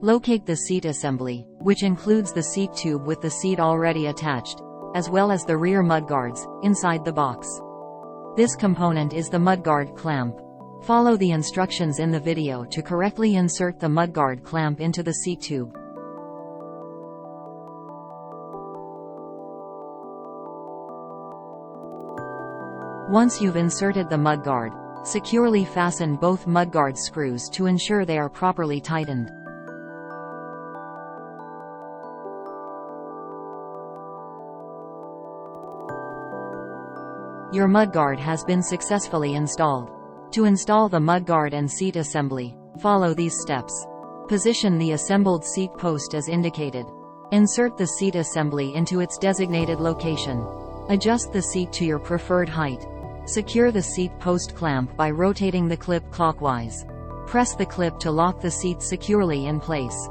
Locate the seat assembly, which includes the seat tube with the seat already attached, as well as the rear mudguards, inside the box. This component is the mudguard clamp. Follow the instructions in the video to correctly insert the mudguard clamp into the seat tube. Once you've inserted the mudguard, securely fasten both mudguard screws to ensure they are properly tightened. Your mudguard has been successfully installed. To install the mudguard and seat assembly, follow these steps. Position the assembled seat post as indicated. Insert the seat assembly into its designated location. Adjust the seat to your preferred height. Secure the seat post clamp by rotating the clip clockwise. Press the clip to lock the seat securely in place.